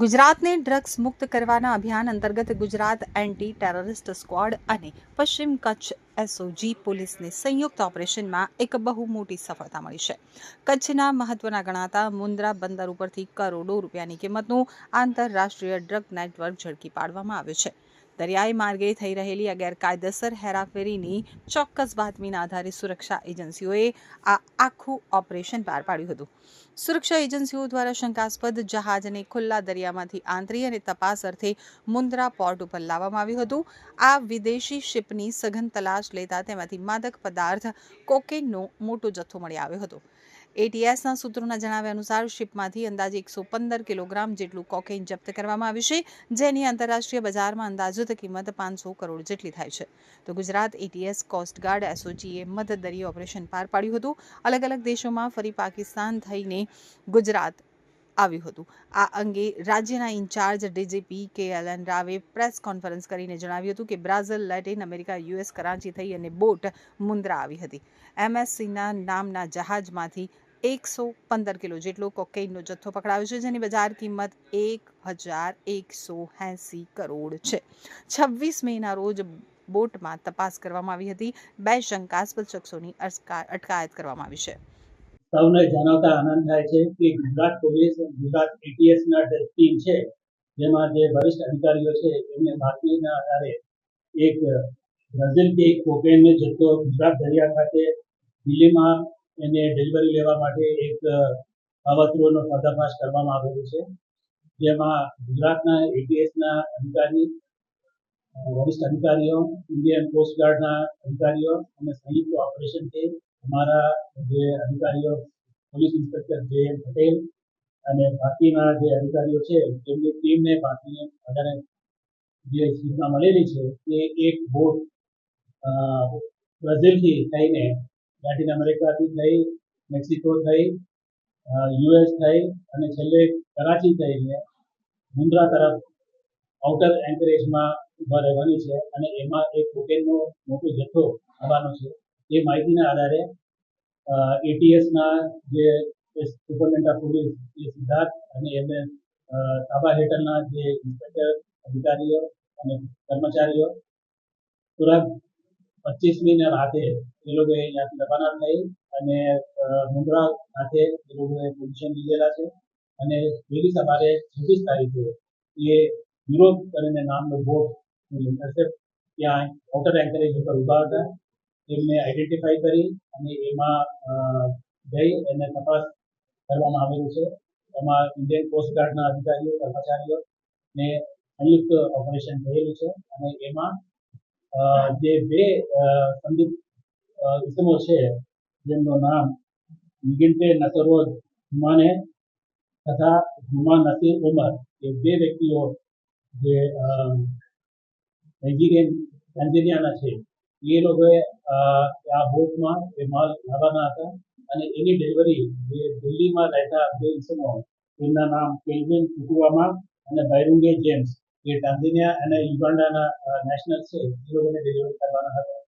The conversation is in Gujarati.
ગુજરાતને ડ્રગ્સ મુક્ત કરવાના અભિયાન અંતર્ગત ગુજરાત એન્ટી ટેરરિસ્ટ સ્ક્વોડ અને પશ્ચિમ કચ્છ એસઓજી પોલીસને સંયુક્ત ઓપરેશનમાં એક બહુ મોટી સફળતા મળી છે. કચ્છના મહત્વના ગણાતા મુન્દ્રા બંદર ઉપરથી કરોડો રૂપિયાની કિંમતનું આંતરરાષ્ટ્રીય ડ્રગ નેટવર્ક ઝડપી પાડવામાં આવ્યું છે. દરિયાઈ માર્ગે થઈ રહેલી આ ગેરકાયદેસર હેરાફેરીની ચોક્કસ બાતમીના આધારે સુરક્ષા એજન્સીઓએ આ આખું ઓપરેશન પાર પાડ્યું હતું. સુરક્ષા એજન્સીઓ દ્વારા શંકાસ્પદ જહાજને ખુલ્લા દરિયામાંથી આંતરી અને તપાસ અર્થે મુન્દ્રા પોર્ટ ઉપર લાવવામાં આવ્યું હતું. આ વિદેશી શિપની સઘન તલાશ લેતા તેમાંથી માદક પદાર્થ કોકેનનો મોટો જથ્થો મળી આવ્યો હતો. એટીએસના સૂત્રોના જણાવ્યા અનુસાર શિપમાંથી અંદાજે 115 કિલોગ્રામ જેટલું કોકેન જપ્ત કરવામાં આવ્યું છે, જેની આંતરરાષ્ટ્રીય બજારમાં અંદાજિત કિંમત 500 કરોડ જેટલી થાય છે. તો ગુજરાત એટીએસ, કોસ્ટગાર્ડ, એસઓજીએ મધદરિયે ઓપરેશન પાર પાડ્યું હતું. અલગ અલગ દેશોમાં ફરી પાકિસ્તાન થઈને ગુજરાત આવ્યું હતું. આ અંગે રાજ્યના ઇન્ચાર્જ ડીજીપી KLN રાવે પ્રેસ કોન્ફરન્સ કરીને જણાવ્યું હતું કે Brazil, Latin America, US, Karachi થઈ અને બોટ મુન્દ્રા આવી હતી. MSCના નામના જહાજમાંથી 115 કિલો જેટલો કોકેઇનનો જથ્થો પકડાયો છે, જેની બજાર કિંમત 1,180 કરોડ છે. 26 મેના રોજ બોટમાં તપાસ કરવામાં આવી હતી. 2 શંકાસ્પદ શખ્સોની અટકાયત કરવામાં આવી છે. સૌને જણાવતા આનંદ થાય છે કે ગુજરાત પોલીસ, ગુજરાત એટીએસના ટીમ છે, જેમાં જે વરિષ્ઠ અધિકારીઓ છે, એમને બાતમીના આધારે એક બ્રાઝિલથી કોકેનનો જથ્થો ગુજરાત દરિયા ખાતે દિલ્હીમાં એને ડિલિવરી લેવા માટે એક કાવતરોનો પર્દાફાશ કરવામાં આવેલો છે, જેમાં ગુજરાતના એટીએસના અધિકારી, વરિષ્ઠ અધિકારીઓ, ઇન્ડિયન કોસ્ટગાર્ડના અધિકારીઓ અને સંયુક્ત ઓપરેશનથી અમારા જે અધિકારીઓ, પોલીસ ઇન્સ્પેક્ટર JM પટેલ અને બાકીના જે અધિકારીઓ છે, તેમની ટીમને બાકીને આધારે જે સૂચના મળેલી છે કે એક બોટ બ્રાઝિલથી થઈને લેટિન અમેરિકાથી થઈ, મેક્સિકો થઈ, US થઈ અને છેલ્લે કરાચી થઈને મુન્દ્રા તરફ આઉટર એન્કરેજમાં ઉભા રહેવાની છે અને એમાં એક કોકેનનો મોટો જથ્થો આવવાનો છે. એ માહિતીના આધારે એટીએસના જે સુપરિન્ટેન્ડન્ટ ઓફ પોલીસ એ સિદ્ધાર્થ અને એમને તાબા હેઠળના જે ઇન્સ્પેક્ટર, અધિકારીઓ અને કર્મચારીઓ તુરંત 25મીના રાતે એ લોકોએ અહીંયાથી રવાના થઈ અને મુન્દ્રા ખાતે એ લોકોએ પોઝિશન લીધેલા છે અને વહેલી સવારે 26 તારીખે એ યુરોપ કરીને નામનો બોટ ઇન્ટરસેપ્ટ ત્યાં આઉટર એન્કરેજ ઉપર ઊભા હતા. એમને આઈડેન્ટિફાઈ કરી અને એમાં જઈ એને તપાસ કરવામાં આવેલું છે. એમાં ઇન્ડિયન કોસ્ટગાર્ડના અધિકારીઓ, કર્મચારીઓ ને સંયુક્ત ઓપરેશન થયેલું છે અને એમાં જે 2 સંદિગ્ધ ઇસમો છે, જેમનું નામ નિગિન્ટે નસરોજ હુમાને તથા હુમા નસીર ઉમર, એ 2 વ્યક્તિઓ જે ટાંઝાનિયાના છે, એ લોકોએ આ બોટમાં એ માલ લાવવાના હતા અને એની ડિલિવરી જે દિલ્હીમાં રહેતા 2 ઇસમો, એમના નામ કેલ્વિન કુકુવામા અને બૈરુંગે જેમ્સ, એ ટાંઝાનિયા અને યુગાન્ડાના નેશનલ છે, એ લોકોને ડિલિવરી કરવાના હતા.